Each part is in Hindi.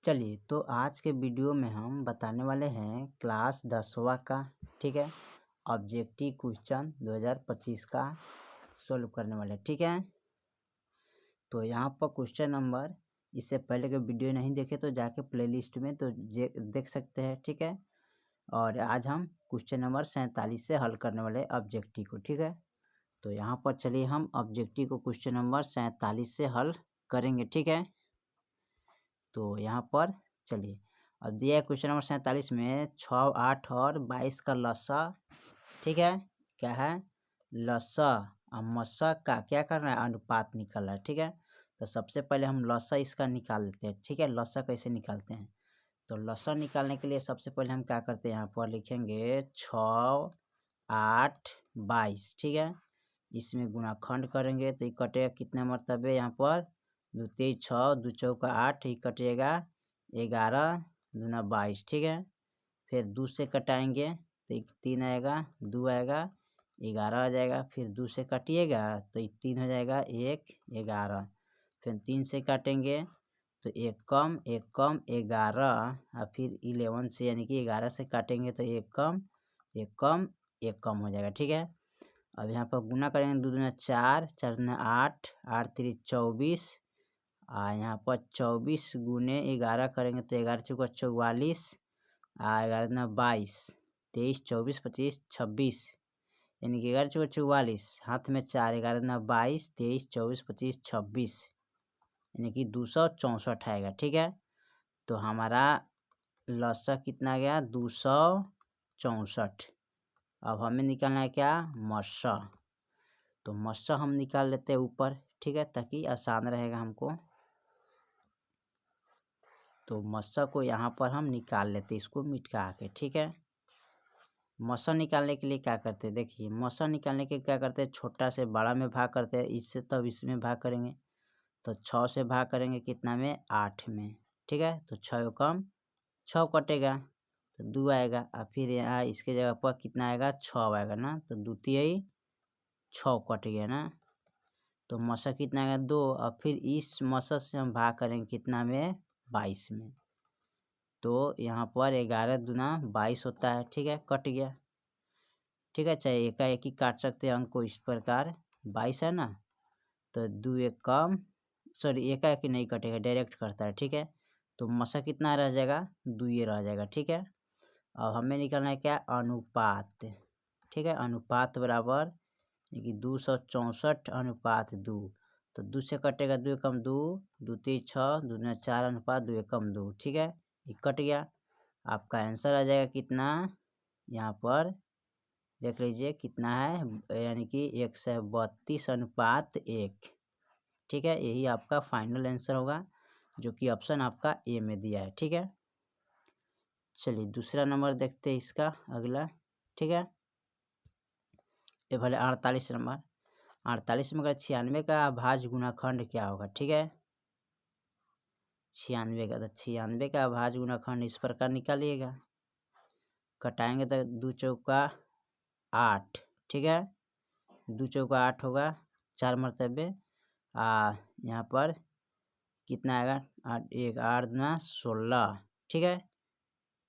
चलिए, तो आज के वीडियो में हम बताने वाले हैं क्लास 10वां का, ठीक है, ऑब्जेक्टिव क्वेश्चन 2025 का सॉल्व करने वाले, ठीक है। तो यहाँ पर क्वेश्चन नंबर, इससे पहले के वीडियो नहीं देखे तो जाके प्लेलिस्ट में तो देख सकते हैं, ठीक है। और आज हम क्वेश्चन नंबर 47 से हल करने वाले ऑब्जेक्टिव को, ठीक है। तो यहाँ पर चलिए हम ऑब्जेक्टिव को क्वेश्चन नंबर 47 से हल करेंगे, ठीक है। तो यहाँ पर चलिए, अब दिया है क्वेश्चन नंबर 47 में 6, 8 और 22 का लसा, ठीक है, क्या है लसा और मसा का क्या करना है, अनुपात निकालना है, ठीक है। तो सबसे पहले हम लसा इसका निकाल लेते हैं, ठीक है। लसा कैसे निकालते हैं, तो लसा निकालने के लिए सबसे पहले हम क्या करते हैं, यहाँ पर लिखेंगे 6, 8, 22, ठीक है। इसमें गुणाखंड करेंगे तो ये कटेगा कितने मरतबे, यहाँ पर 2 तेज 6, 2 चौका 8, ये कटेगा 11 दूना 22, ठीक है। फिर 2 से कटाएंगे तो 3 आएगा, 2 आएगा, 11 आ जाएगा। फिर 2 से काटिएगा तो 3 हो जाएगा, 1, 11। फिर 3 से काटेंगे तो 1 कम 11, और फिर 11 से यानी कि 11 से काटेंगे तो 1 कम 1 कम 1 कम हो जाएगा, ठीक है। अब यहाँ पर गुना करेंगे, 2 दूना 4, 4 दूना 8, 8 3 24, यहाँ पर 24 गुने 11 करेंगे तो 11 चौका 44, 11 दूना 22, 23 24 25 26, यानी कि 11 चौका 44, हाथ में 4, 11 दूना 22, 23 24 25 26, यानी कि 264 आएगा, ठीक है। तो हमारा लसा कितना आ गया, 264। अब हमें निकालना है क्या, मसा। तो मसा हम निकाल लेते हैं ऊपर, ठीक है, ताकि आसान रहेगा हमको। तो मसा को यहाँ पर हम निकाल लेते हैं, इसको मिटा के, ठीक है। मसा निकालने के लिए क्या करते हैं, देखिए मसा निकालने के क्या करते हैं, छोटा से बड़ा में भाग करते हैं, इससे तब इसमें भाग करेंगे तो 6 से भाग करेंगे कितना में, 8 में, ठीक है। तो 6 कम 6 कटेगा तो 2 आएगा, और फिर यहाँ इसके जगह पर कितना आएगा, 6 आएगा ना, तो 2 तिहाई 6 कट गया ना। तो मसा कितना आएगा, 2, और फिर इस मसा से हम भाग करेंगे कितना में, 22 में। तो यहाँ पर 11 दूना 22 होता है, ठीक है, कट गया, ठीक है। चाहे एकाएक ही काट सकते हैं अंक को इस प्रकार, 22 है ना, तो 2 1 कम, सॉरी एकाएक ही नहीं कटेगा, डायरेक्ट करता है, ठीक है। तो मसा कितना रह जाएगा, 2 ये रह जाएगा, ठीक है। अब हमें निकालना है क्या, अनुपात, ठीक है। अनुपात बराबर कि 264 अनुपात 2, तो 2 से कटेगा 2 कम 2, 2 3 6, 2 दूना 4 अनुपात 2 कम 2, ठीक है, ये कट गया। आपका आंसर आ जाएगा कितना, यहाँ पर देख लीजिए कितना है, यानी कि 132 अनुपात 1, ठीक है। यही आपका फाइनल आंसर होगा, जो कि ऑप्शन आपका ए में दिया है, ठीक है। चलिए दूसरा नंबर देखते हैं इसका अगला, ठीक है। ये भले 48 नंबर, 48 में अगर 96 का अभाज्य गुणाखंड क्या होगा, ठीक है। 96 का, तो 96 का अभाज्य गुणाखंड इस प्रकार निकालिएगा, कटाएंगे तो 2 चौका 8, ठीक है, 2 चौका 8 होगा 4 मरतबे, यहाँ पर कितना आएगा, 8 1 8 दूना 16, ठीक है।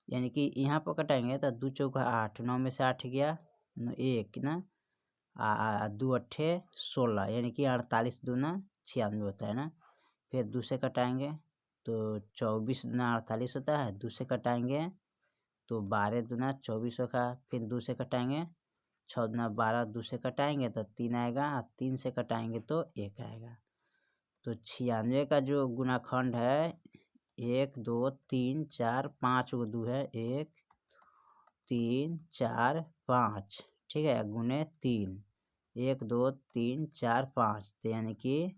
यानी कि यहाँ पर कटाएंगे तो 2 चौका 8, 9 में से 8 गया 1 ना, 2 अट्ठे 16, यानी कि 48 दूना 96 होता है ना। फिर 2 से कटाएंगे तो 24 दूना 48 होता है, 2 से कटाएंगे तो 12 दूना 24 होगा। फिर 2 से कटाएंगे 6 दूना 12, 2 से कटाएंगे तो 3 आएगा, और 3 से कटाएंगे तो 1 आएगा। तो 96 का जो गुणाखंड है, 1 2 3 4 5 गो 2 है, 1 3 4 5, ठीक है, गुने 3, 1 2 3 4 5, तो यानी कि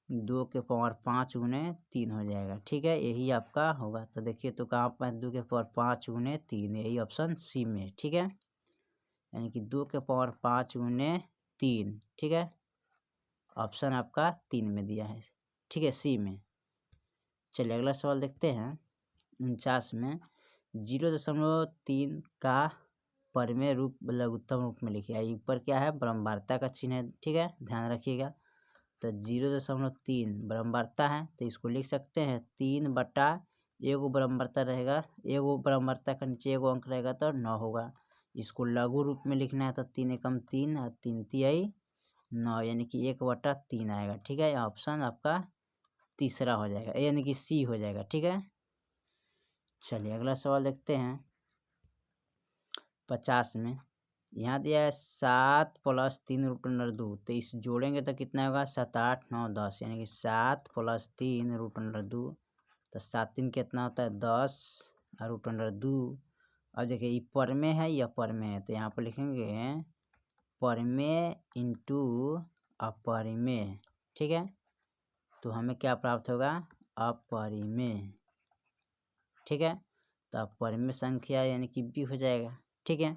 2 के पावर 5 गुने 3 हो जाएगा, ठीक है, यही आपका होगा। तो देखिए तो कहाँ पर 2 के पावर 5 गुने 3, यही ऑप्शन सी में, ठीक है, यानी कि 2 के पावर 5 गुने 3, ठीक है, ऑप्शन आपका 3 में दिया है, ठीक है, सी में। चलिए अगला सवाल देखते हैं 49 में, 0.3 का परमेय रूप लघुत्तम रूप में लिखिए। ऊपर क्या है, ब्रह्मवार्ता का चिन्ह है, ठीक है, ध्यान रखिएगा। तो 0.3 बराबरता है, तो इसको लिख सकते हैं 3/1 बराबरता रहेगा, एगो बराबरता का नीचे एगो अंक रहेगा तो 9 होगा। इसको लघु रूप में लिखना है तो 3 एकम 3 और 3 तिहाई 9 यानी कि 1/3 आएगा। ठीक है, ऑप्शन आपका तीसरा हो जाएगा, यानी कि सी हो जाएगा। ठीक है, चलिए अगला सवाल देखते हैं। 50 में यहाँ दिया है 7 + 3√2, तो इस जोड़ेंगे तो कितना होगा 7 8 9 10 यानी कि 7 + 3√2, तो 7 3 कितना होता है 10 और √2। अब देखिए ये पर में है या पर में है, तो यहाँ पर लिखेंगे पर में इंटू अपरिमेय। ठीक है, तो हमें क्या प्राप्त होगा अपरिमेय। ठीक है, तो अपरिमेय संख्या यानी कि बी हो जाएगा। ठीक है,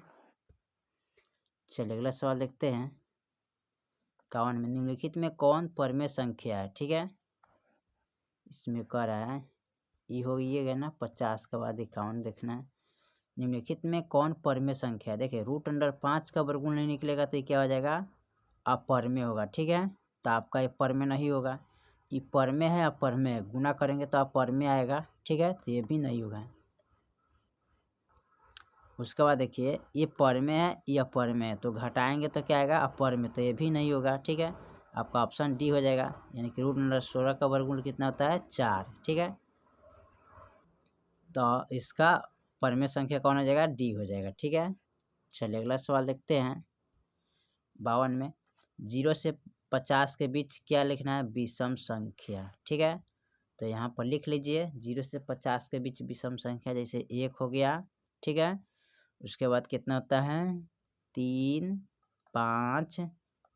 चलिए अगला सवाल देखते हैं। 51 में निम्नलिखित में कौन परमेय संख्या है। ठीक है, इसमें कह रहा है ये हो गया ना 50 के बाद 51 देखना है। निम्नलिखित में कौन परमेय संख्या है। देखिए √5 का वर्गमूल नहीं निकलेगा तो ये क्या हो जाएगा अपरमेय होगा। ठीक है, तो आपका ये परमेय नहीं होगा, ये परमेय है अपरमेय गुना करेंगे तो अपरमेय आएगा। ठीक है, तो ये भी नहीं होगा। उसके बाद देखिए ये परमेय है या परमेय, तो घटाएंगे तो क्या आएगा अपरमेय, तो ये भी नहीं होगा। ठीक है, आपका ऑप्शन डी हो जाएगा, यानी कि √16 का वर्गमूल कितना होता है 4। ठीक है, तो इसका परमेय संख्या कौन हो जाएगा डी हो जाएगा। ठीक है, चलिए अगला सवाल देखते हैं। 52 में 0 से 50 के बीच क्या लिखना है विषम संख्या। ठीक है, तो यहाँ पर लिख लीजिए 0 से 50 के बीच विषम संख्या, जैसे 1 हो गया। ठीक है, उसके बाद कितना होता है 3 5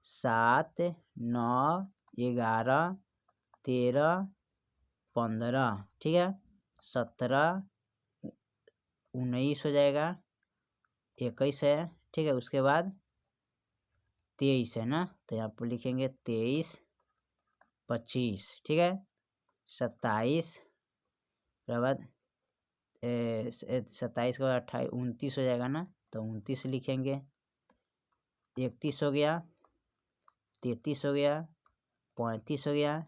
7 9 11 13 15। ठीक है, 17 19 हो जाएगा, 21 है। ठीक है, उसके बाद 23 है ना, तो यहाँ पर लिखेंगे 23 25। ठीक है, 27 के बाद 27 के बाद 28 29 हो जाएगा ना, तो 29 लिखेंगे। 31 हो गया, 33 हो गया, 35 हो गया,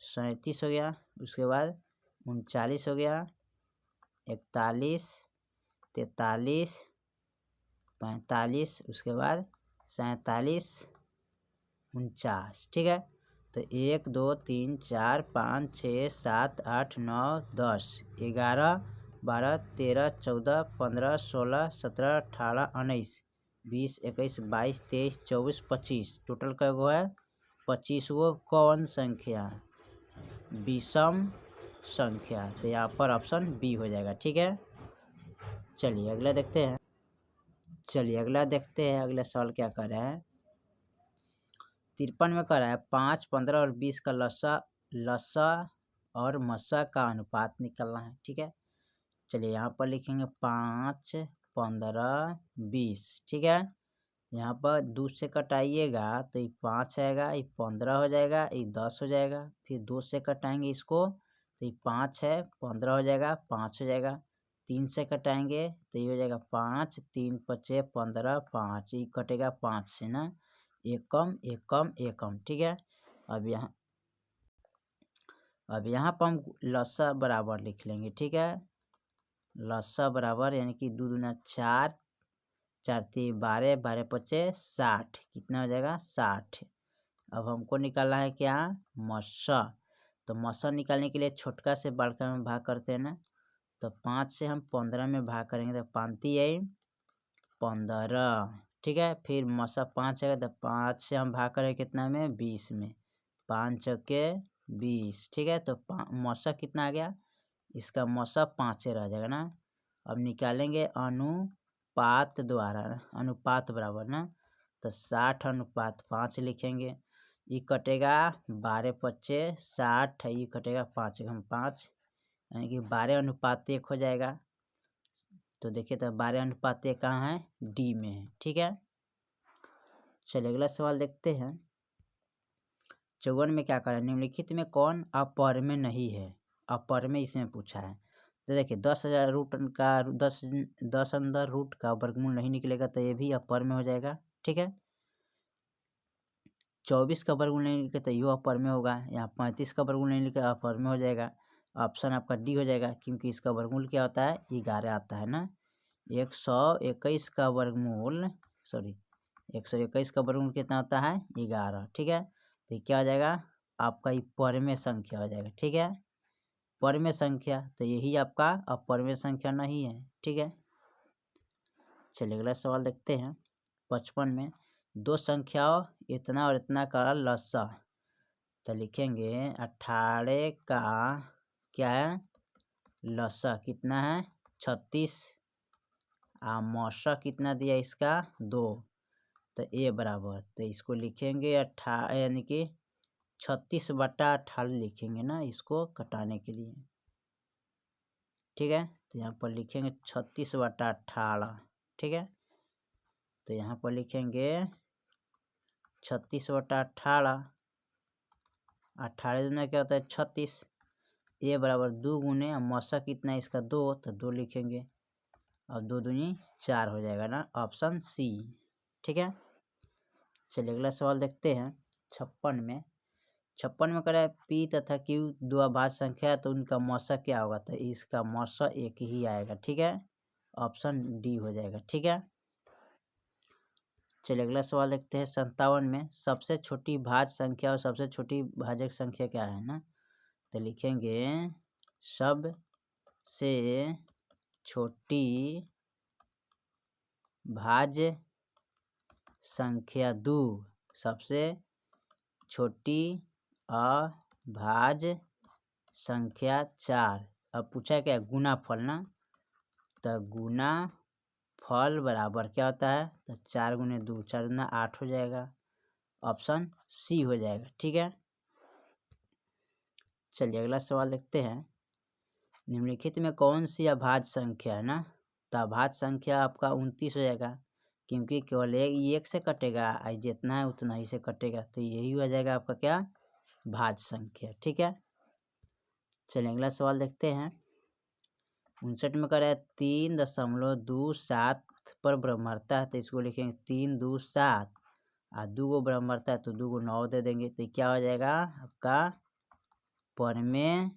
37 हो गया, उसके बाद 39 हो गया, 41 43 45, उसके बाद 47 49। ठीक है, तो 1 2 3 4 5 6 7 8 9 10 11 12 13 14 15 16 17 18 19 20 21 22 23 24 25, टोटल कै गो है 25 गो कौन संख्या विषम संख्या, तो यहाँ पर ऑप्शन बी हो जाएगा। ठीक है, चलिए अगला देखते हैं। अगला सवाल क्या कर रहा है। 53 में कर रहा है 5 15 और 20 का लसा और मसा का अनुपात निकलना है। ठीक है, चलिए यहाँ पर लिखेंगे 5 15 20। ठीक है, यहाँ पर 2 से कटाइएगा तो ये 5 आएगा, ये 15 हो जाएगा, ये 10 हो जाएगा। फिर 2 से कटाएंगे इसको तो ये 5 है, 15 हो जाएगा, 5 हो जाएगा। 3 से कटाएंगे तो ये हो जाएगा 5 3 5 15 5, ये कटेगा 5 से ना, एक कम एक कम एक कम। ठीक है, अब यहाँ पर हम लसा बराबर लिख लेंगे। ठीक है, लसा बराबर यानी कि 2 दूना 4 4 3 12 12 5 60, कितना हो जाएगा 60। अब हमको निकालना है क्या मसा, तो मसा निकालने के लिए छोटका से बड़का में भाग करते हैं ना, तो 5 से हम 15 में भाग करेंगे तो 5 आई 15। ठीक है, फिर मसा 5 है तो 5 से हम भाग करेंगे कितना में 20 में, 5 चौके 20। ठीक है, तो मसा कितना आ गया, इसका मसा 5 रह जाएगा ना। अब निकालेंगे अनुपात द्वारा, अनुपात बराबर ना, तो 60 अनुपात 5 लिखेंगे। ये कटेगा 12 5 60, ये कटेगा 5 हम 5, यानी कि 12 अनुपात 1 हो जाएगा। तो देखिए तो 12 अनुपात 1 कहाँ है डी में है। ठीक है, चलिए अगला सवाल देखते हैं। 54 में क्या करें, निम्नलिखित में कौन अपरमेय नहीं है। अपरमेय इसमें पूछा है, तो देखिए 10,000 रूट का 10 अंदर रूट का वर्गमूल नहीं निकलेगा तो ये भी अपरमेय हो जाएगा। ठीक है, 24 का वर्गमूल नहीं लिखे तो यू अपर में होगा। यहाँ 35 का वर्गमूल नहीं लिखे अपर में हो जाएगा। ऑप्शन आपका डी हो जाएगा, क्योंकि इसका वर्गमूल क्या होता है 11 आता है ना। 121 का वर्गमूल 121 का वर्गमूल कितना होता है 11। ठीक है, तो क्या हो जाएगा आपका ये परमेय संख्या हो जाएगा। ठीक है, परमेय संख्या, तो यही आपका अपरमेय संख्या नहीं है। ठीक है, चलिए अगला सवाल देखते हैं। 55 में दो संख्याओं इतना और इतना का लसा, तो लिखेंगे 18 का क्या है लसा कितना है 36, मौसा कितना दिया इसका 2, तो ए बराबर, तो इसको लिखेंगे 18 यानी कि 36/18 लिखेंगे ना इसको कटाने के लिए। ठीक है, तो यहाँ पर लिखेंगे 36/18। ठीक है, तो यहाँ पर लिखेंगे 36/18, 18 दूना क्या होता है 36, ए बराबर 2 गुने मौसा कितना है इसका 2, तो 2 लिखेंगे। अब 2 दूनी 4 हो जाएगा ना, ऑप्शन सी। ठीक है, चलिए अगला सवाल देखते हैं। 56 में कह रहा है पी तथा क्यू दो अभाज्य संख्या है, तो उनका मौसा क्या होगा, तो इसका मौसा एक ही आएगा। ठीक है, ऑप्शन डी हो जाएगा। ठीक है, चलिए अगला सवाल देखते हैं। 57 में सबसे छोटी भाज्य संख्या और सबसे छोटी भाजक संख्या क्या है ना, तो लिखेंगे सबसे छोटी भाज्य संख्या 2, सबसे छोटी अभाज्य संख्या 4। अब पूछा क्या गुणाफल ना, तो गुणाफल बराबर क्या होता है, तो 4 गुने 2 4 गुना 8 हो जाएगा, ऑप्शन सी हो जाएगा। ठीक है, चलिए अगला सवाल देखते हैं। निम्नलिखित में कौन सी अभाज्य संख्या है ना, तो अभाज्य संख्या आपका 29 हो जाएगा, क्योंकि केवल एक से कटेगा, जितना है उतना ही से कटेगा, तो यही हो जाएगा आपका क्या भाज्य संख्या। ठीक है, चलिए अगला सवाल देखते हैं। 59 में कह रहा है 3.27 पर ब्रह्मता है, तो इसको लिखेंगे 3 2 7, और 2 को ब्रह्मता है तो 2 को 9 दे देंगे, तो क्या हो जाएगा आपका परमेय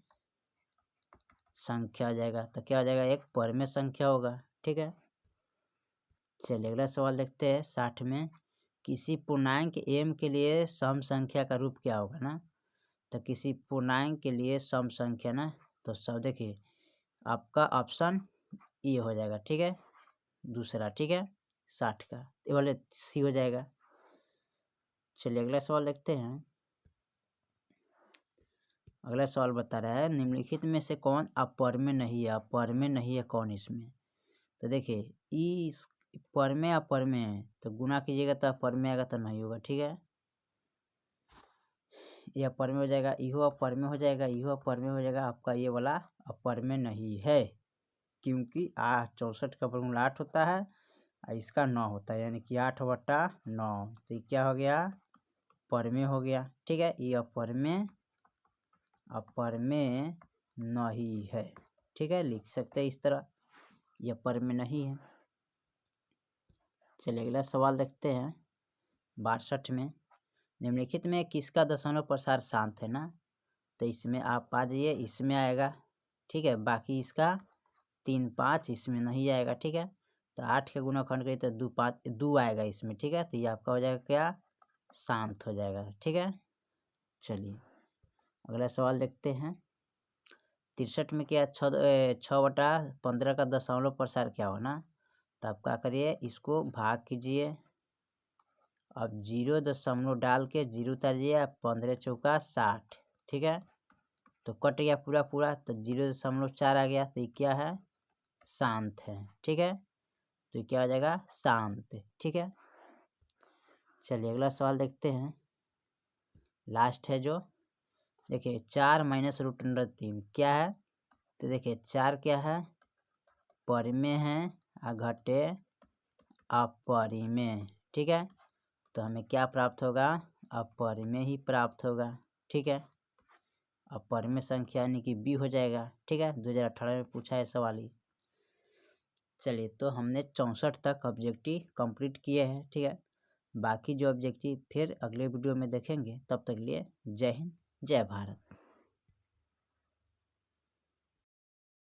संख्या हो जाएगा। तो क्या हो जाएगा एक परमेय संख्या होगा। ठीक है, चलिए अगला सवाल देखते हैं। 60 में किसी पूर्णांक m के लिए सम संख्या का रूप क्या होगा ना, तो किसी पूर्णांक के लिए सम संख्या ना, तो सब देखिए आपका ऑप्शन ए हो जाएगा। ठीक है, दूसरा। ठीक है, 60 का ये वाले सी हो जाएगा। चलिए अगला सवाल देखते हैं। अगला सवाल बता रहा है निम्नलिखित में से कौन अपरमेय नहीं है, अपरमेय नहीं है कौन इसमें, तो देखिए इस परमेय अपरमेय है, तो गुना कीजिएगा तो अपरमेय आएगा, तो नहीं होगा। ठीक है, ये अपरमेय हो जाएगा, इहो अपरमेय हो जाएगा, इहो अपरमेय हो जाएगा, आपका ये वाला अपरमेय नहीं है, क्योंकि 64 का वर्गमूल 8 होता है और इसका 9 होता है, यानी कि 8/9, तो क्या हो गया परमेय हो गया। ठीक है, ये अपरमेय नहीं है। ठीक है, लिख सकते हैं इस तरह, ये परमेय नहीं है। चलिए अगला सवाल देखते हैं। 62 में निम्नलिखित में किसका दशमलव प्रसार शांत है ना, तो इसमें आप आ जाइए, इसमें आएगा। ठीक है, बाकी इसका 3 5 इसमें नहीं आएगा। ठीक है, तो 8 के गुणनखंड करिए तो 2 5 2 आएगा इसमें। ठीक है, तो ये आपका हो जाएगा क्या शांत हो जाएगा। ठीक है, चलिए अगला सवाल देखते हैं। 63 में क्या 6/15 का दशमलव प्रसार क्या हो ना, तो आप क्या करिए इसको भाग कीजिए, अब 0 डाल के 0 उतारिए, 15 चौका 60। ठीक है, तो कट गया पूरा पूरा, तो 0.4 आ गया, तो ये क्या है शांत है। ठीक है, तो क्या हो जाएगा शांत। ठीक है, चलिए अगला सवाल देखते हैं, लास्ट है जो, देखिए 4 - √3 क्या है, तो देखिए 4 क्या है परिमेय है और घटे अपरिमेय। ठीक है, तो हमें क्या प्राप्त होगा अपरिमेय ही प्राप्त होगा। ठीक है, अपरिमेय संख्या यानी कि बी हो जाएगा। ठीक है, 2018 में पूछा है सवाल ही। चलिए, तो हमने 64 तक ऑब्जेक्टिव कंप्लीट किए हैं। ठीक है, बाकी जो ऑब्जेक्टिव फिर अगले वीडियो में देखेंगे। तब तक के लिए जय हिंद, जय भारत।